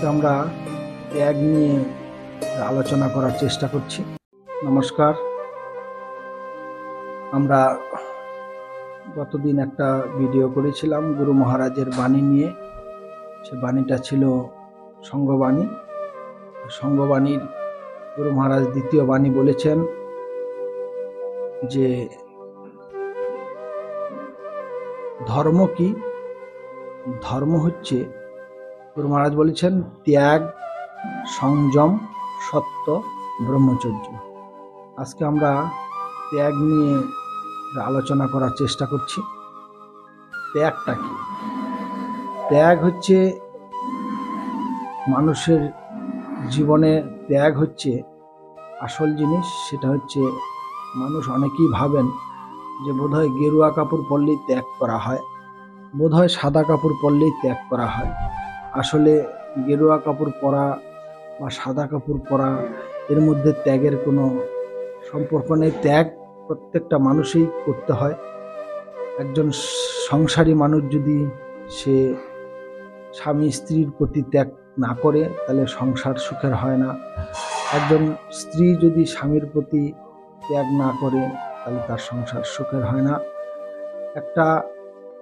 আজকে আমরা ত্যাগ নিয়ে আলোচনা করার চেষ্টা করছি। নমস্কার। আমরা গতদিন একটা ভিডিও করেছিলাম গুরু মহারাজের বাণী নিয়ে। সে বাণীটা ছিল সঙ্ঘবাণী। সঙ্ঘবাণীর গুরু মহারাজ দ্বিতীয় বাণী বলেছেন যে ধর্ম কি? ধর্ম হচ্ছে, গুরু মহারাজ বলেছেন, ত্যাগ, সংযম, সত্য, ব্রহ্মচর্য। আজকে আমরা ত্যাগ নিয়ে আলোচনা করার চেষ্টা করছি। ত্যাগটা কি? ত্যাগ হচ্ছে মানুষের জীবনে, ত্যাগ হচ্ছে আসল জিনিস। সেটা হচ্ছে, মানুষ অনেকেই ভাবেন যে বোধহয় গেরুয়া কাপড় পরলেই ত্যাগ করা হয়, বোধহয় সাদা কাপড় পরলেই ত্যাগ করা হয়। আসলে গেরুয়া কাপড় পরা বা সাদা কাপড় পরা এর মধ্যে ত্যাগের কোনো সম্পর্ক নেই। ত্যাগ প্রত্যেকটা মানুষই করতে হয়। একজন সংসারী মানুষ যদি সে স্বামী স্ত্রীর প্রতি ত্যাগ না করে, তাহলে সংসার সুখের হয় না। একজন স্ত্রী যদি স্বামীর প্রতি ত্যাগ না করে, তাহলে তার সংসার সুখের হয় না।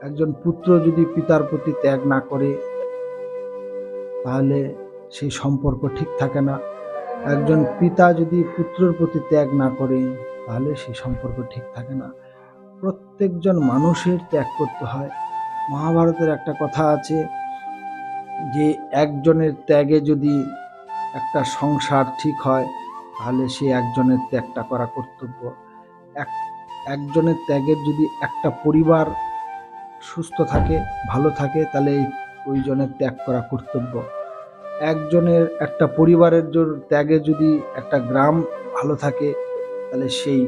একজন পুত্র যদি পিতার প্রতি ত্যাগ না করে, তাহলে সেই সম্পর্ক ঠিক থাকে না। একজন পিতা যদি পুত্রের প্রতি ত্যাগ না করে, তাহলে সেই সম্পর্ক ঠিক থাকে না। প্রত্যেকজন মানুষের ত্যাগ করতে হয়। মহাভারতের একটা কথা আছে যে একজনের ত্যাগে যদি একটা সংসার ঠিক হয়, তাহলে সে একজনের ত্যাগটা করা কর্তব্য। একজনের ত্যাগের যদি একটা পরিবার সুস্থ থাকে, ভালো থাকে, তাহলে ওইজনের ত্যাগ করা কর্তব্য। একজনের একটা পরিবারের ত্যাগে যদি একটা গ্রাম ভালো থাকে, তাহলে সেই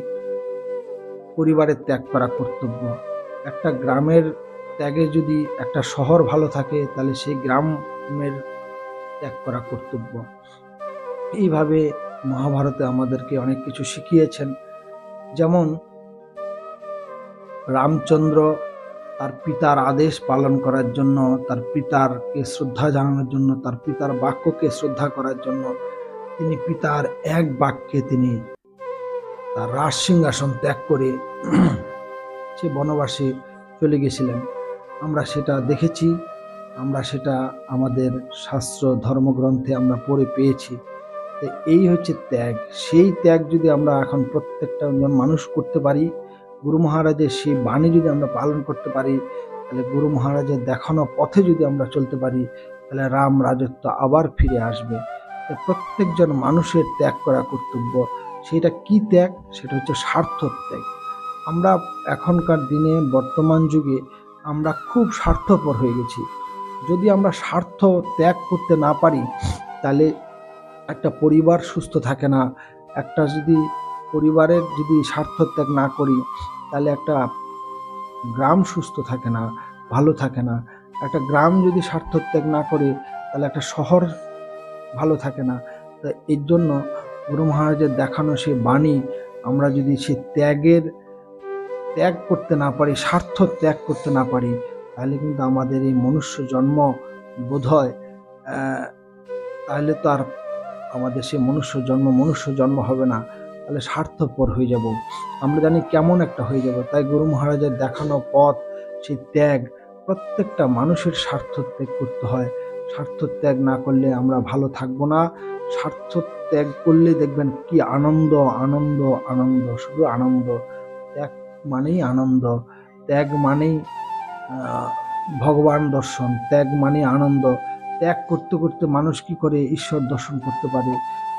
পরিবারের ত্যাগ করা কর্তব্য। একটা গ্রামের ত্যাগে যদি একটা শহর ভালো থাকে, তাহলে সেই গ্রামের ত্যাগ করা কর্তব্য। এইভাবে মহাভারতে আমাদেরকে অনেক কিছু শিখিয়েছেন। যেমন রামচন্দ্র তার পিতার আদেশ পালন করার জন্য, তার পিতারকে শ্রদ্ধা জানানোর জন্য, তার পিতার বাক্যকে শ্রদ্ধা করার জন্য তিনি পিতার এক বাক্যে তিনি তার রাজ সিংহাসন ত্যাগ করে সে বনবাসে চলে গেছিলেন। আমরা সেটা দেখেছি, আমরা সেটা আমাদের শাস্ত্র ধর্মগ্রন্থে আমরা পড়ে পেয়েছি। এই হচ্ছে ত্যাগ। সেই ত্যাগ যদি আমরা এখন প্রত্যেকটা মানুষ করতে পারি, গুরু মহারাজের সেই বাণী যদি আমরা পালন করতে পারি, তাহলে গুরু মহারাজের দেখানো পথে যদি আমরা চলতে পারি, তাহলে রাম রাজত্ব আবার ফিরে আসবে। প্রত্যেকজন মানুষের ত্যাগ করা কর্তব্য। সেটা কি ত্যাগ? সেটা হচ্ছে স্বার্থ ত্যাগ। আমরা এখনকার দিনে, বর্তমান যুগে আমরা খুব স্বার্থপর হয়ে গেছি। যদি আমরা স্বার্থ ত্যাগ করতে না পারি, তাহলে একটা পরিবার সুস্থ থাকে না। একটা যদি পরিবারের যদি স্বার্থ ত্যাগ না করি, তাহলে একটা গ্রাম সুস্থ থাকে না, ভালো থাকে না। একটা গ্রাম যদি স্বার্থ ত্যাগ না করে, তাহলে একটা শহর ভালো থাকে না। তো এর জন্য গুরু মহারাজের দেখানো সে বাণী আমরা যদি সে ত্যাগ করতে না পারি, স্বার্থ ত্যাগ করতে না পারি, তাহলে কিন্তু আমাদের এই মনুষ্য জন্ম বোধহয় তাহলে তো আর আমাদের সে মনুষ্য জন্ম হবে না। তাহলে স্বার্থপর হয়ে যাব, আমরা জানি কেমন একটা হয়ে যাব। তাই গুরু মহারাজের দেখানো পথ, সেই ত্যাগ, প্রত্যেকটা মানুষের স্বার্থ ত্যাগ করতে হয়। স্বার্থ ত্যাগ না করলে আমরা ভালো থাকবো না। স্বার্থ ত্যাগ করলে দেখবেন কি আনন্দ, আনন্দ, আনন্দ, শুধু আনন্দ। ত্যাগ মানেই আনন্দ, ত্যাগ মানেই ভগবান দর্শন, ত্যাগ মানেই আনন্দ। ত্যাগ করতে করতে মানুষ কি করে ঈশ্বর দর্শন করতে পারে।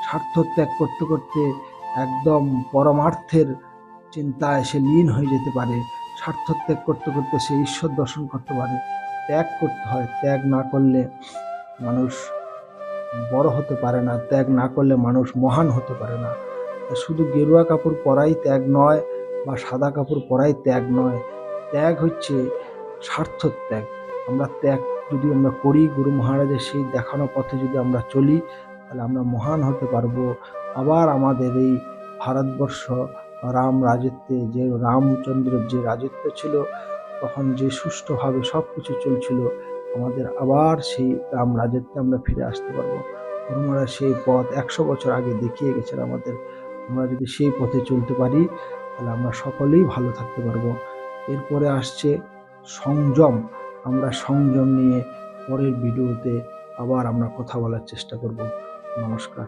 স্বার্থ ত্যাগ করতে করতে একদম পরমার্থের চিন্তায় সে লীন হয়ে যেতে পারে। স্বার্থ ত্যাগ করতে করতে সে ঈশ্বর দর্শন করতে পারে। ত্যাগ করতে হয়। ত্যাগ না করলে মানুষ বড় হতে পারে না, ত্যাগ না করলে মানুষ মহান হতে পারে না। শুধু গেরুয়া কাপড় পরাই ত্যাগ নয়, বা সাদা কাপড় পরাই ত্যাগ নয়। ত্যাগ হচ্ছে স্বার্থ ত্যাগ। আমরা ত্যাগ যদি আমরা করি, গুরু মহারাজের সেই দেখানো পথে যদি আমরা চলি, তাহলে আমরা মহান হতে পারবো। আবার আমাদের এই ভারতবর্ষ রাম রাজত্বে, যে রামচন্দ্রের যে রাজত্ব ছিল, তখন যে সুষ্ঠুভাবে সব কিছু চলছিল, আমাদের আবার সেই রাম রাজত্বে আমরা ফিরে আসতে পারবো। গুরু মহারাজ সেই পথ 100 বছর আগে দেখিয়ে গেছেন আমাদের। আমরা যদি সেই পথে চলতে পারি তাহলে আমরা সকলেই ভালো থাকতে পারবো। এরপরে আসছে সংযম। আমরা সংযম নিয়ে পরের ভিডিওতে আবার আমরা কথা বলার চেষ্টা করব। নমস্কার।